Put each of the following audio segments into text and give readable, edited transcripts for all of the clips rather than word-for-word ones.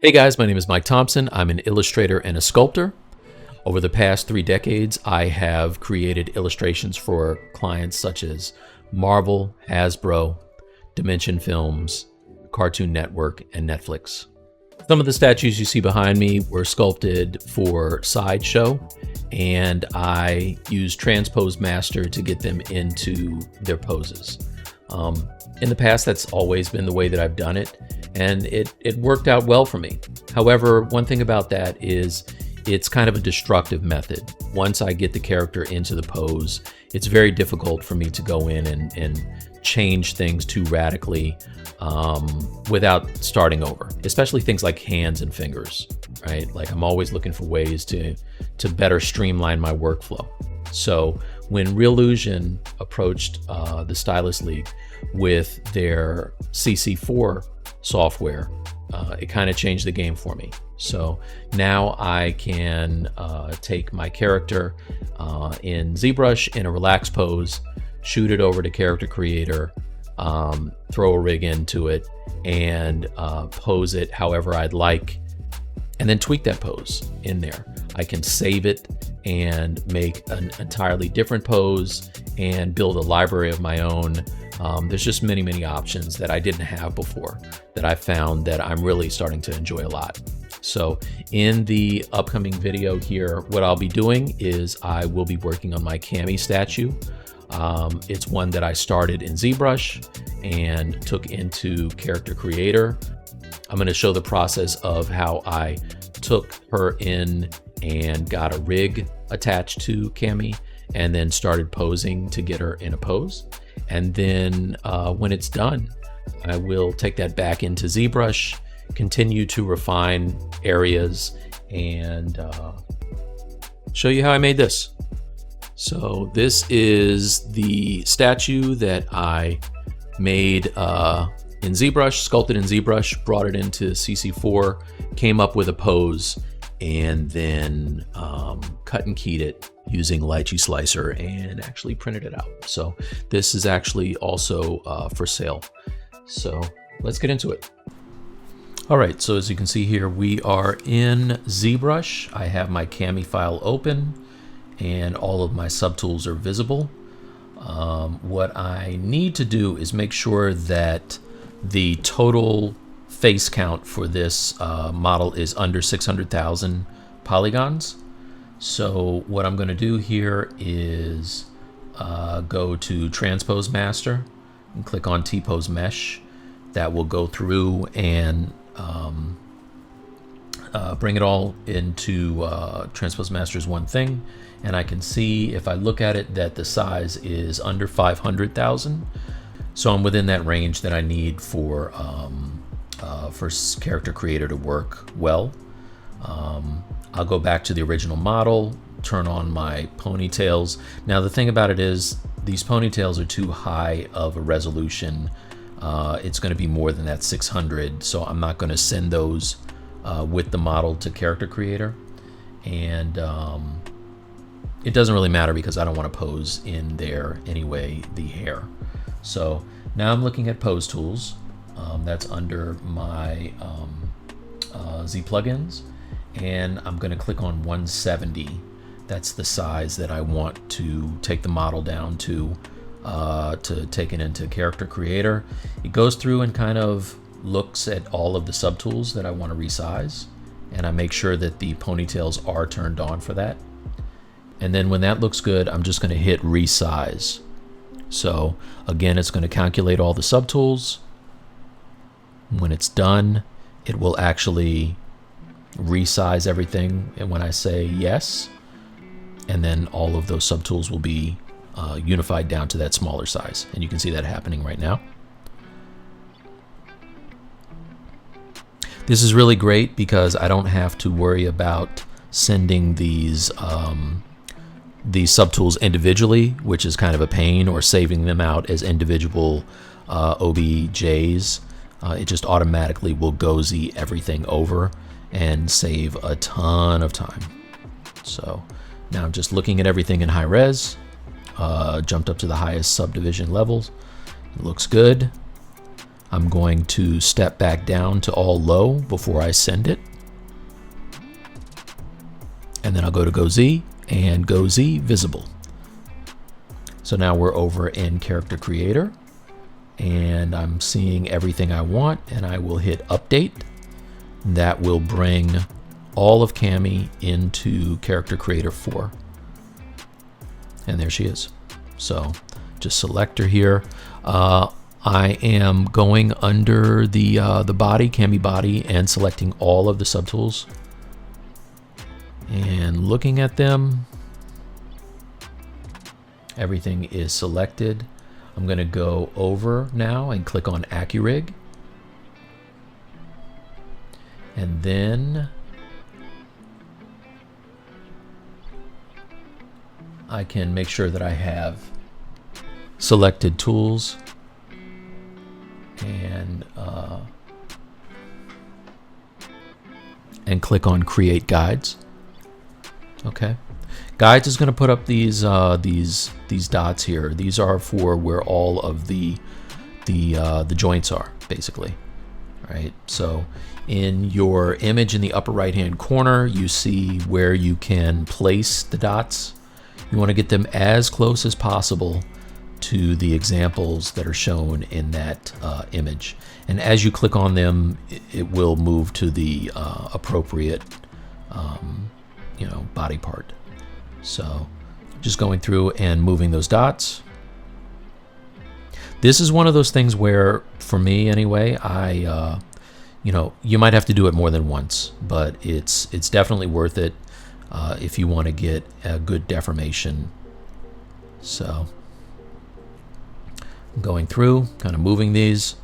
Hey guys, my name is Mike Thompson. I'm an illustrator and a sculptor. Over the past 3 decades, I have created illustrations for clients such as Marvel, Hasbro, Dimension Films, Cartoon Network, and Netflix. Some of the statues you see behind me were sculpted for Sideshow, and I used Transpose Master to get them into their poses. In the past, that's always been the way that I've done it, and it worked out well for me. However, one thing about that is it's kind of a destructive method. Once I get the character into the pose, it's very difficult for me to go in and change things too radically without starting over, especially things like hands and fingers, right? Like I'm always looking for ways to better streamline my workflow. So when Reallusion approached the Stylus League with their CC4 software, it kind of changed the game for me. So now I can take my character in ZBrush in a relaxed pose, shoot it over to Character Creator, throw a rig into it, and pose it however I'd like, and then tweak that pose in there. I can save it and make an entirely different pose and build a library of my own. There's just many options that I didn't have before that I found that I'm really starting to enjoy a lot. So in the upcoming video here, what I'll be doing is I will be working on my Cammy statue. It's one that I started in ZBrush and took into Character Creator. I'm going to show the process of how I took her in and got a rig attached to Cammy and then started posing to get her in a pose. And then when it's done, I will take that back into ZBrush, continue to refine areas, and show you how I made this. So this is the statue that I made in ZBrush, sculpted in ZBrush, brought it into CC4, came up with a pose, and then cut and keyed it using Lychee Slicer and actually printed it out. So this is actually also for sale. So let's get into it. All right, so as you can see here, we are in ZBrush. I have my Cammy file open and all of my subtools are visible. What I need to do is make sure that the total face count for this model is under 600,000 polygons. So what I'm going to do here is go to Transpose Master and click on T-Pose Mesh. That will go through and bring it all into Transpose Master as one thing. And I can see, if I look at it, that the size is under 500,000. So I'm within that range that I need for Character Creator to work well. I'll go back to the original model, turn on my ponytails. Now the thing about it is these ponytails are too high of a resolution. It's going to be more than that 600, so I'm not going to send those with the model to Character Creator. And it doesn't really matter because I don't want to pose in there anyway, the hair. So now I'm looking at pose tools. That's under my Z plugins, and I'm going to click on 170. That's the size that I want to take the model down to take it into Character Creator. It goes through and kind of looks at all of the subtools that I want to resize, and I make sure that the ponytails are turned on for that. And then when that looks good, I'm just going to hit resize. So again, it's going to calculate all the subtools. When it's done, it will actually resize everything. And when I say yes, and then all of those subtools will be unified down to that smaller size. And you can see that happening right now. This is really great because I don't have to worry about sending these subtools individually, which is kind of a pain, or saving them out as individual OBJs. It just automatically will GOZ everything over and save a ton of time. So now I'm just looking at everything in high res, jumped up to the highest subdivision levels. It looks good. I'm going to step back down to all low before I send it. And then I'll go to Go Z and Go Z Visible. So now we're over in Character Creator and I'm seeing everything I want, and I will hit Update. That will bring all of Cammy into Character Creator 4. And there she is. So just select her here. I am going under the body, Cammy body, and selecting all of the subtools and looking at them. Everything is selected. I'm going to go over now and click on AccuRIG. And then I can make sure that I have selected tools and click on Create Guides. Okay, Guides is going to put up these dots here. These are for where all of the joints are, basically. Right. So in your image in the upper right hand corner, you see where you can place the dots. You want to get them as close as possible to the examples that are shown in that image. And as you click on them, it will move to the appropriate body part. So just going through and moving those dots. This is one of those things where, for me anyway, you might have to do it more than once, but it's definitely worth it if you want to get a good deformation. So going through, kind of moving these.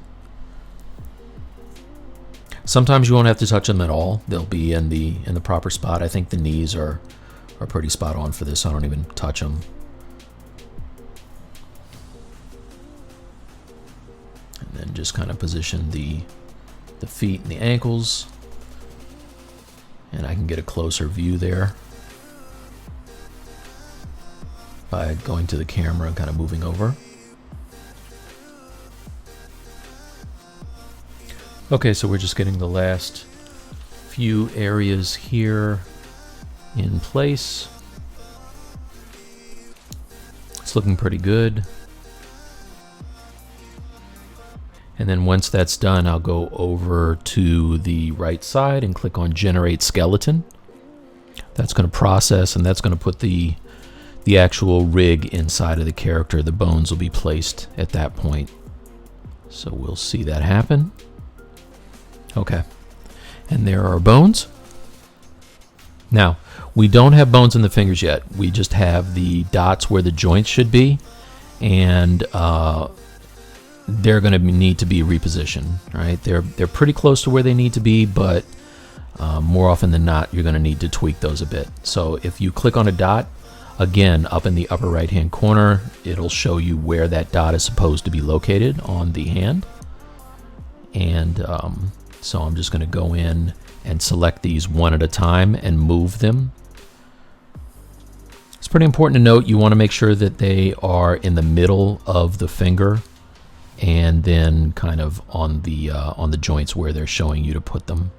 Sometimes you won't have to touch them at all. They'll be in the proper spot. I think the knees are pretty spot on for this. I don't even touch them. And then just kind of position the feet and the ankles. And I can get a closer view there by going to the camera and kind of moving over. Okay, so we're just getting the last few areas here in place. It's looking pretty good. And then once that's done, I'll go over to the right side and click on Generate Skeleton. That's going to process, and that's going to put the actual rig inside of the character. The bones will be placed at that point. So we'll see that happen. Okay, and there are bones. Now, we don't have bones in the fingers yet. We just have the dots where the joints should be, and they're going to need to be repositioned. Right? They're pretty close to where they need to be, but more often than not, you're going to need to tweak those a bit. So if you click on a dot, again, up in the upper right-hand corner, it'll show you where that dot is supposed to be located on the hand. And so I'm just going to go in and select these one at a time and move them. It's pretty important to note, you want to make sure that they are in the middle of the finger and then kind of on the joints where they're showing you to put them.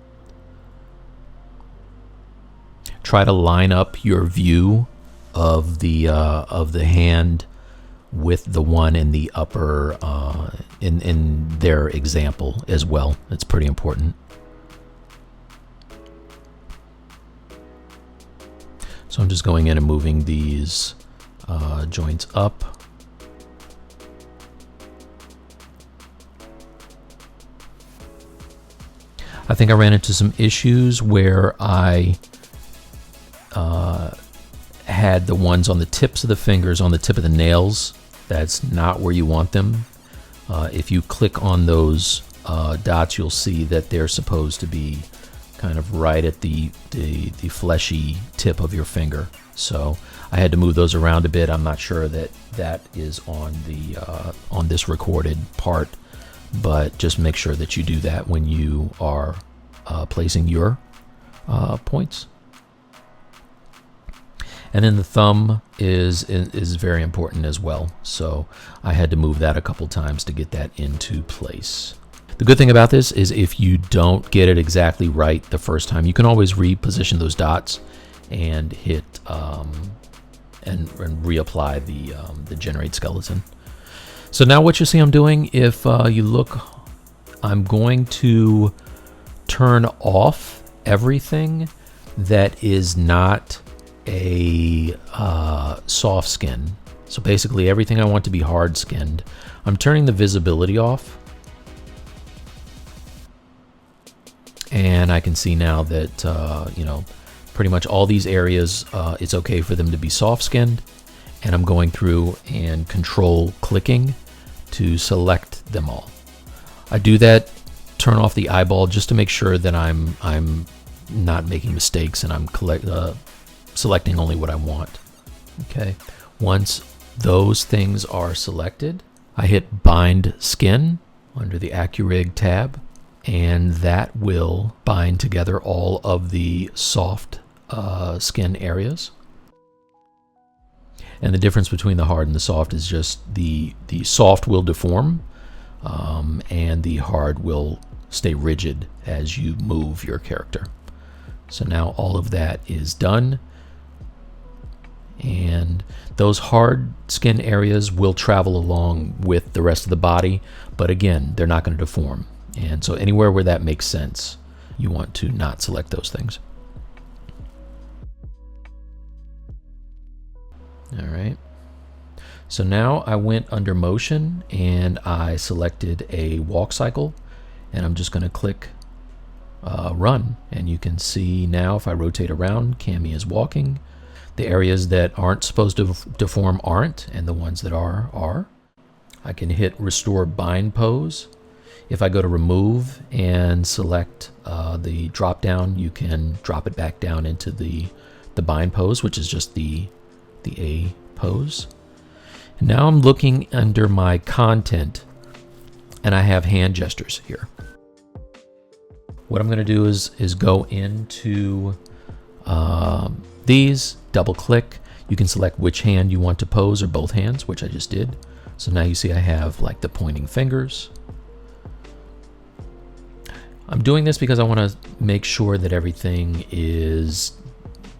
Try to line up your view of the hand with the one in the upper in their example as well. It's pretty important. So I'm just going in and moving these joints up. I think I ran into some issues where I had the ones on the tips of the fingers, on the tip of the nails. That's not where you want them. If you click on those dots, you'll see that they're supposed to be kind of right at the fleshy tip of your finger. So I had to move those around a bit. I'm not sure that that is on on this recorded part, but just make sure that you do that when you are placing your points. And then the thumb is very important as well. So I had to move that a couple times to get that into place. The good thing about this is if you don't get it exactly right the first time, you can always reposition those dots and hit and reapply the generate skeleton. So now what you see I'm doing, if you look, I'm going to turn off everything that is not a soft skin. So basically everything I want to be hard skinned. I'm turning the visibility off. And I can see now that, you know, pretty much all these areas, it's okay for them to be soft skinned. And I'm going through and control clicking to select them all. I do that, turn off the eyeball just to make sure that I'm not making mistakes and I'm selecting only what I want. Okay. Once those things are selected, I hit bind skin under the AccuRIG tab, and that will bind together all of the soft skin areas. And the difference between the hard and the soft is just the soft will deform, and the hard will stay rigid as you move your character. So now all of that is done. And those hard skin areas will travel along with the rest of the body, but again, they're not going to deform. And so anywhere where that makes sense, you want to not select those things. All right. So now I went under motion and I selected a walk cycle, and I'm just going to click run. And you can see now if I rotate around, Cammy is walking. The areas that aren't supposed to deform aren't, and the ones that are. I can hit restore bind pose. If I go to remove and select the drop down, you can drop it back down into the bind pose, which is just the A pose. And now I'm looking under my content, and I have hand gestures here. What I'm going to do is go into these, double click. You can select which hand you want to pose, or both hands, which I just did. So now you see I have like the pointing fingers. I'm doing this because I want to make sure that everything is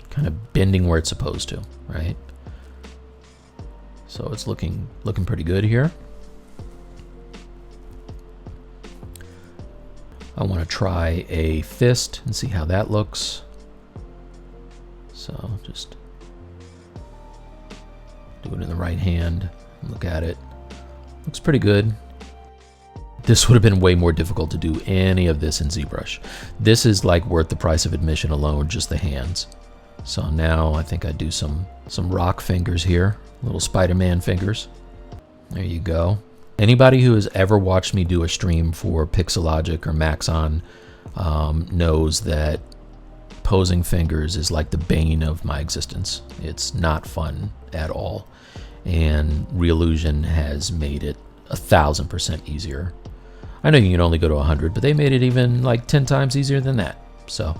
kind of bending where it's supposed to, right? So it's looking pretty good here. I want to try a fist and see how that looks. So just do it in the right hand, look at it. Looks pretty good. This would have been way more difficult to do any of this in ZBrush. This is like worth the price of admission alone, just the hands. So now I think I do some rock fingers here, little Spider-Man fingers. There you go. Anybody who has ever watched me do a stream for Pixelogic or Maxon knows that posing fingers is like the bane of my existence. It's not fun at all. And Reallusion has made it 1000% easier. I know you can only go to 100, but they made it even like 10 times easier than that. So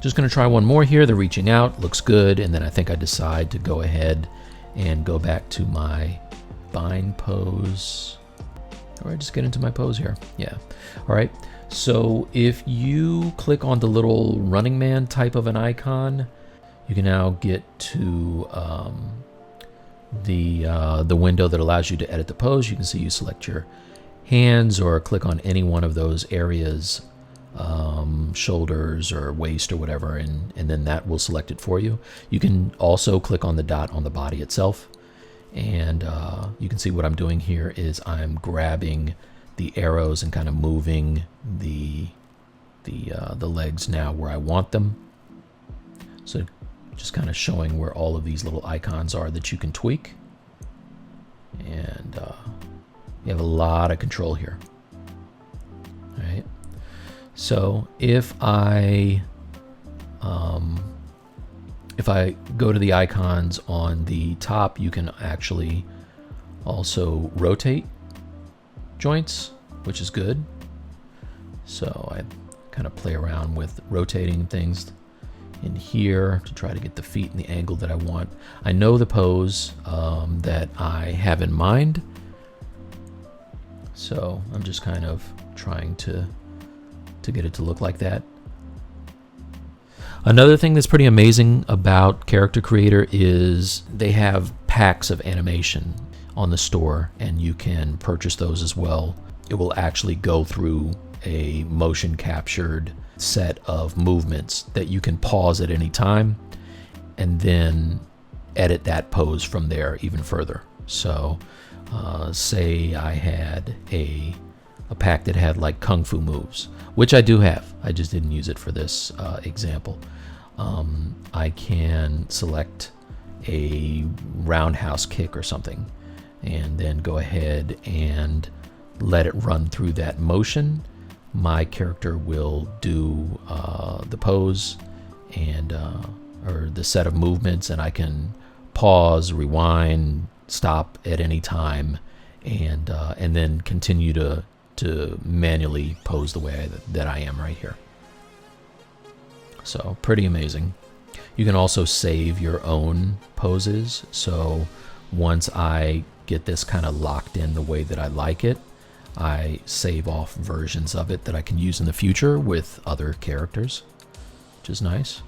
just gonna try one more here. The reaching out looks good, and then I think I decide to go ahead and go back to my bind pose. Or I just get into my pose here. Yeah. All right. So if you click on the little running man type of an icon, you can now get to the window that allows you to edit the pose. You can see you select your hands or click on any one of those areas, shoulders or waist or whatever, and then that will select it for you. You can also click on the dot on the body itself, and you can see what I'm doing here is I'm grabbing the arrows and kind of moving the legs now where I want them. So just kind of showing where all of these little icons are that you can tweak, and you have a lot of control here. All right. So if I go to the icons on the top, you can actually also rotate joints, which is good. So I kind of play around with rotating things in here to try to get the feet in the angle that I want. I know the pose that I have in mind, So I'm just kind of trying to get it to look like that. Another thing that's pretty amazing about Character Creator is they have packs of animation on the store, and you can purchase those as well. It will actually go through a motion captured set of movements that you can pause at any time and then edit that pose from there even further. So say I had a pack that had like kung fu moves, which I do have. I just didn't use it for this example. I can select a roundhouse kick or something and then go ahead and let it run through that motion. My character will do the pose and or the set of movements, and I can pause, rewind, stop at any time, and then continue to manually pose the way that I am right here. So pretty amazing. You can also save your own poses. So once I get this kind of locked in the way that I like it, I save off versions of it that I can use in the future with other characters, which is nice.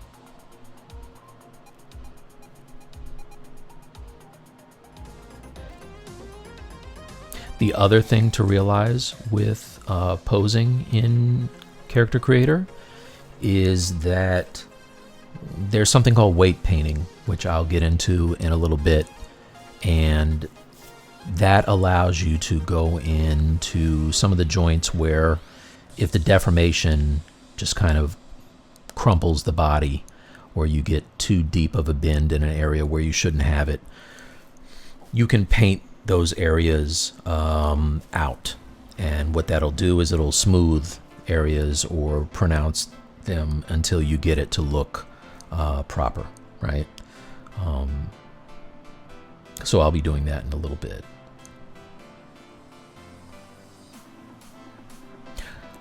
The other thing to realize with posing in Character Creator is that there's something called weight painting, which I'll get into in a little bit, and that allows you to go into some of the joints where if the deformation just kind of crumples the body, or you get too deep of a bend in an area where you shouldn't have it, you can paint those areas out. And what that'll do is it'll smooth areas or pronounce them until you get it to look proper, right? So I'll be doing that in a little bit.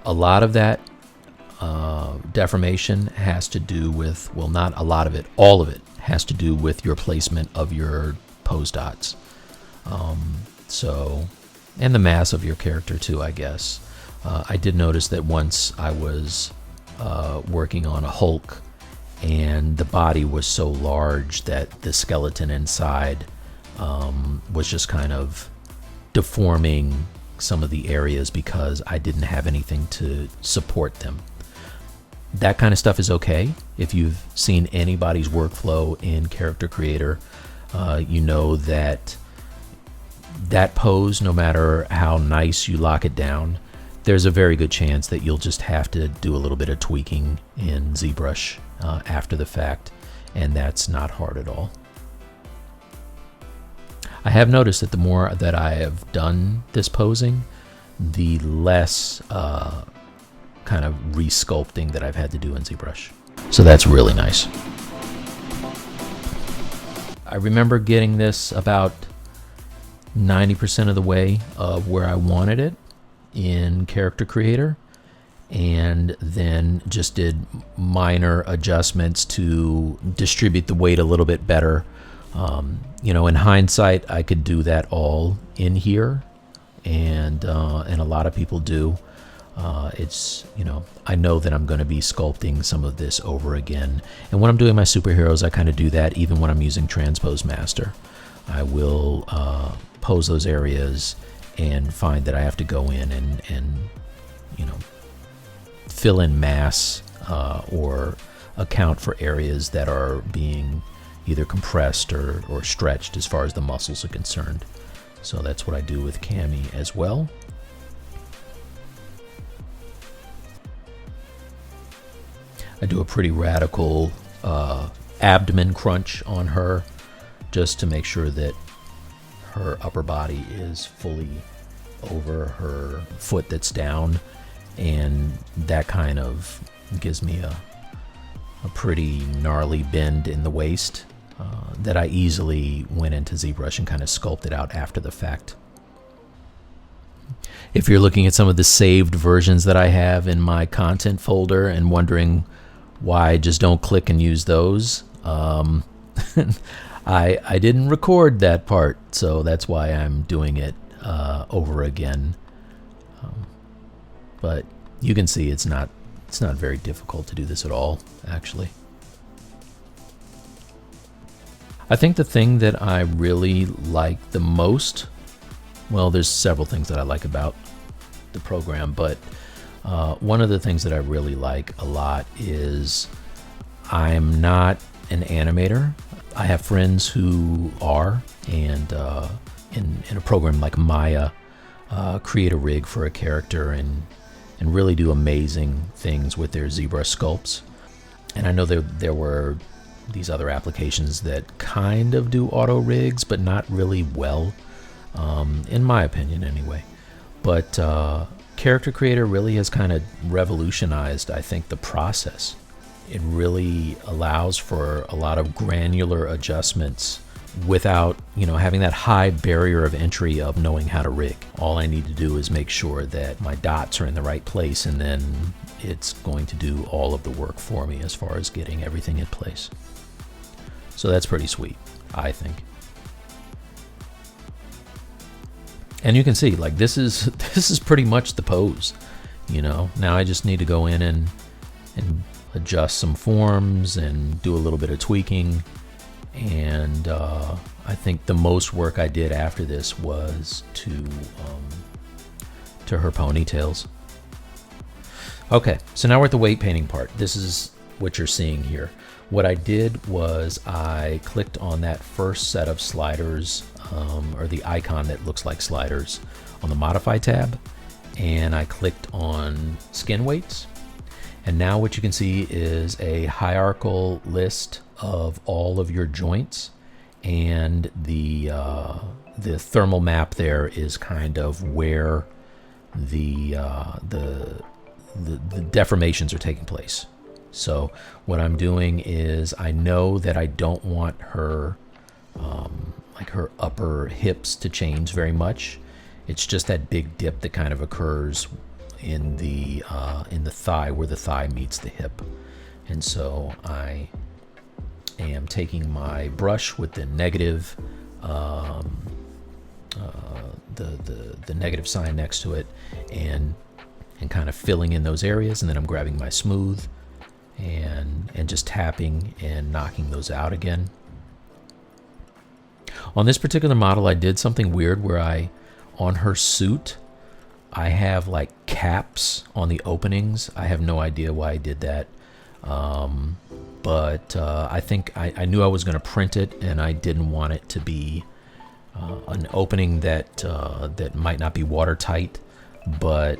A lot of that deformation has to do with, well, not a lot of it, all of it has to do with your placement of your pose dots. And the mass of your character too, I guess. I did notice that once I was working on a Hulk, and the body was so large that the skeleton inside was just kind of deforming some of the areas because I didn't have anything to support them. That kind of stuff is okay. If you've seen anybody's workflow in Character Creator, you know that pose, no matter how nice you lock it down, there's a very good chance that you'll just have to do a little bit of tweaking in ZBrush after the fact, and that's not hard at all. I have noticed that the more that I have done this posing, the less kind of re-sculpting that I've had to do in ZBrush. So that's really nice. I remember getting this about 90% of the way of where I wanted it in Character Creator, and then just did minor adjustments to distribute the weight a little bit better. In hindsight, I could do that all in here, and a lot of people do. I know that I'm going to be sculpting some of this over again, and when I'm doing my superheroes, I kind of do that even when I'm using Transpose Master. I will pose those areas and find that I have to go in and fill in mass or account for areas that are being either compressed or stretched as far as the muscles are concerned. So that's what I do with Cammy as well. I do a pretty radical abdomen crunch on her just to make sure that her upper body is fully over her foot that's down, and that kind of gives me a pretty gnarly bend in the waist that I easily went into ZBrush and kind of sculpted out after the fact. If you're looking at some of the saved versions that I have in my content folder and wondering why I just don't click and use those, I didn't record that part, so that's why I'm doing it over again. but you can see it's not very difficult to do this at all, actually. I think the thing that I really like the most, well, there's several things that I like about the program, but one of the things that I really like a lot is I'm not an animator. I have friends who are, and in a program like Maya, create a rig for a character and really do amazing things with their ZBrush sculpts. And I know there were these other applications that kind of do auto rigs, but not really well, in my opinion anyway. But Character Creator really has kind of revolutionized, I think, the process. It really allows for a lot of granular adjustments without, having that high barrier of entry of knowing how to rig. All I need to do is make sure that my dots are in the right place, and then it's going to do all of the work for me as far as getting everything in place. So that's pretty sweet, I think. And you can see, like, this is pretty much the pose, Now I just need to go in and adjust some forms and do a little bit of tweaking. And I think the most work I did after this was to her ponytails. Okay, so now we're at the weight painting part. This is what you're seeing here. What I did was I clicked on that first set of sliders, or the icon that looks like sliders on the Modify tab, and I clicked on skin weights. And now what you can see is a hierarchical list of all of your joints, and the thermal map there is kind of where the deformations are taking place. So what I'm doing is I know that I don't want her like her upper hips to change very much. It's just that big dip that kind of occurs in the thigh, where the thigh meets the hip. And so I am taking my brush with the negative the negative sign next to it, and kind of filling in those areas, and then I'm grabbing my smooth and just tapping and knocking those out again. On this particular model, I did something weird where on her suit, I have like caps on the openings. I have no idea why I did that. But I think I knew I was going to print it, and I didn't want it to be an opening that might not be watertight, but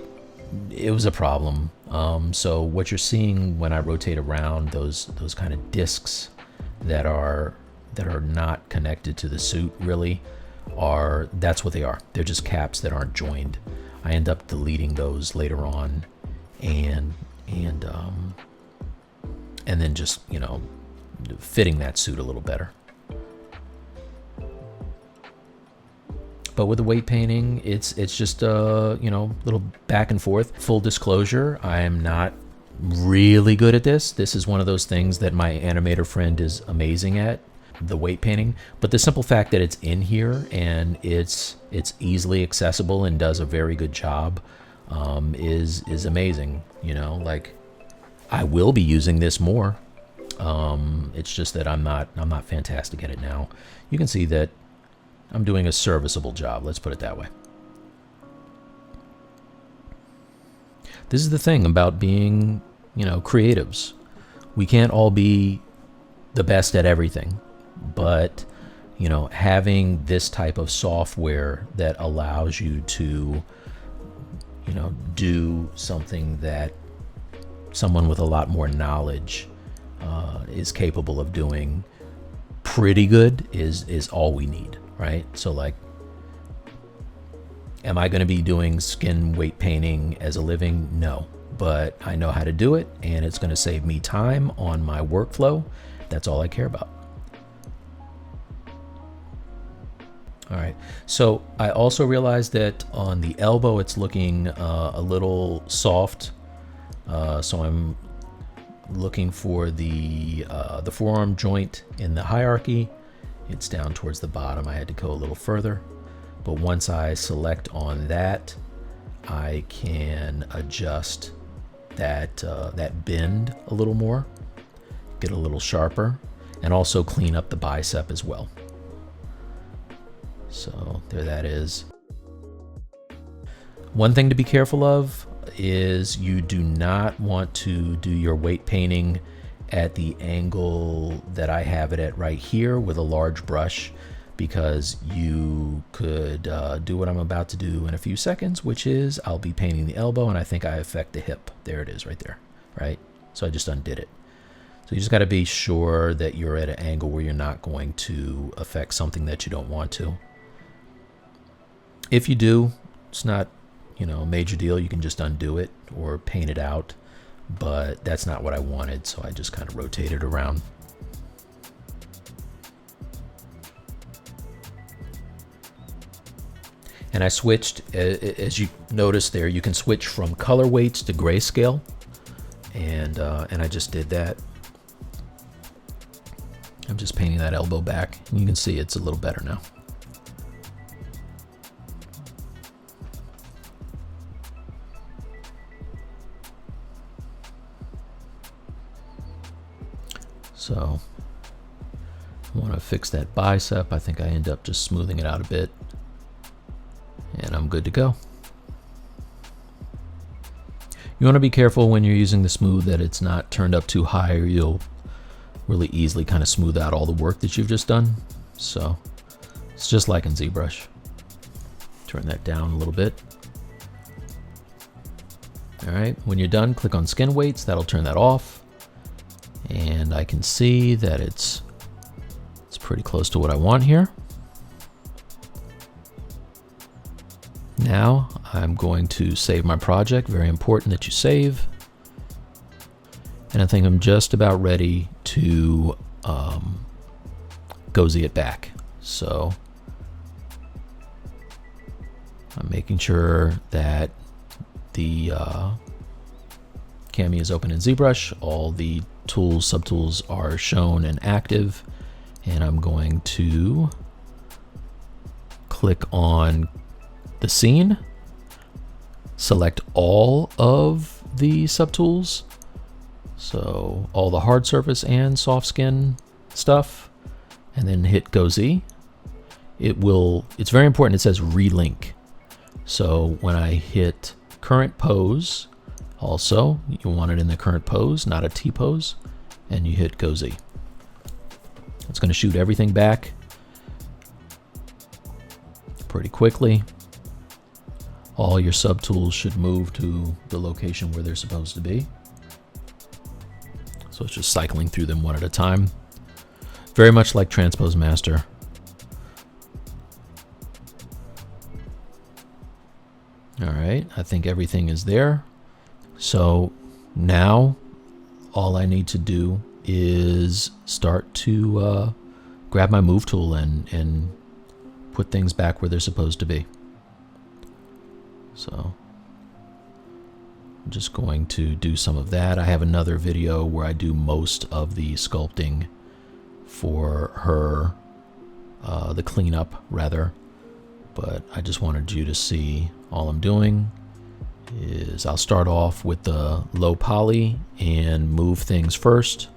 it was a problem. So what you're seeing when I rotate around, those kind of discs that are not connected to the suit really that's what they are. They're just caps that aren't joined. I end up deleting those later on, and then just fitting that suit a little better. But with the weight painting, it's just little back and forth. Full disclosure, I am not really good at this. This is one of those things that my animator friend is amazing at, the weight painting. But the simple fact that it's in here and it's easily accessible and does a very good job is amazing. Like, I will be using this more. It's just that I'm not fantastic at it now. You can see that I'm doing a serviceable job, let's put it that way. This is the thing about being, creatives. We can't all be the best at everything, but, having this type of software that allows you to, do something that someone with a lot more knowledge is capable of doing pretty good is all we need. Right? So, like, am I going to be doing skin weight painting as a living? No, but I know how to do it, and it's going to save me time on my workflow. That's all I care about. All right, so I also realized that on the elbow it's looking a little soft, so I'm looking for the forearm joint in the hierarchy. It's down towards the bottom. I had to go a little further, but once I select on that, I can adjust that, that bend a little more, get a little sharper, and also clean up the bicep as well. So there that is. One thing to be careful of is you do not want to do your weight painting at the angle that I have it at right here with a large brush, because you could do what I'm about to do in a few seconds, which is I'll be painting the elbow and I think I affect the hip. There it is right there, right? So I just undid it. So you just got to be sure that you're at an angle where you're not going to affect something that you don't want to. If you do, it's not, you know, a major deal. You can just undo it or paint it out, but that's not what I wanted, so I just kind of rotated around. And I switched, as you notice there, you can switch from color weights to grayscale, and I just did that. I'm just painting that elbow back, and you can see it's a little better now. So I want to fix that bicep. I think I end up just smoothing it out a bit, and I'm good to go. You want to be careful when you're using the smooth that it's not turned up too high, or you'll really easily kind of smooth out all the work that you've just done. So it's just like in ZBrush. Turn that down a little bit. All right, when you're done, click on skin weights. That'll turn that off. And I can see that it's pretty close to what I want here. Now I'm going to save my project. Very important that you save. And I think I'm just about ready to cozy it back. So I'm making sure that the Cammy is open in ZBrush. All the tools, subtools are shown and active. And I'm going to click on the scene, select all of the subtools, so all the hard surface and soft skin stuff, and then hit Go Z. It's very important, it says relink. So when I hit current pose, also you want it in the current pose, not a T pose, and you hit Go Z. It's going to shoot everything back pretty quickly. All your subtools should move to the location where they're supposed to be. So it's just cycling through them one at a time. Very much like Transpose Master. All right, I think everything is there. So now all I need to do is start to grab my move tool and put things back where they're supposed to be. So I'm just going to do some of that. I have another video where I do most of the sculpting for her, the cleanup rather, but I just wanted you to see all I'm doing is I'll start off with the low poly and move things first,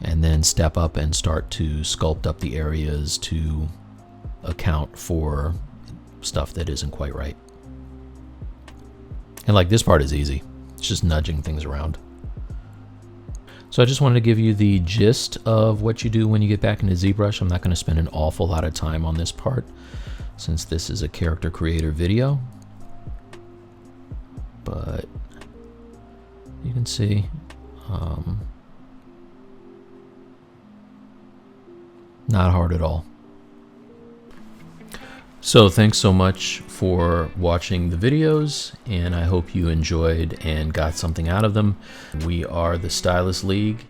and then step up and start to sculpt up the areas to account for stuff that isn't quite right. And like this part is easy. It's just nudging things around. So I just wanted to give you the gist of what you do when you get back into ZBrush. I'm not going to spend an awful lot of time on this part since this is a character creator video. But you can see not hard at all. So thanks so much for watching the videos, and I hope you enjoyed and got something out of them. We are the Stylist League.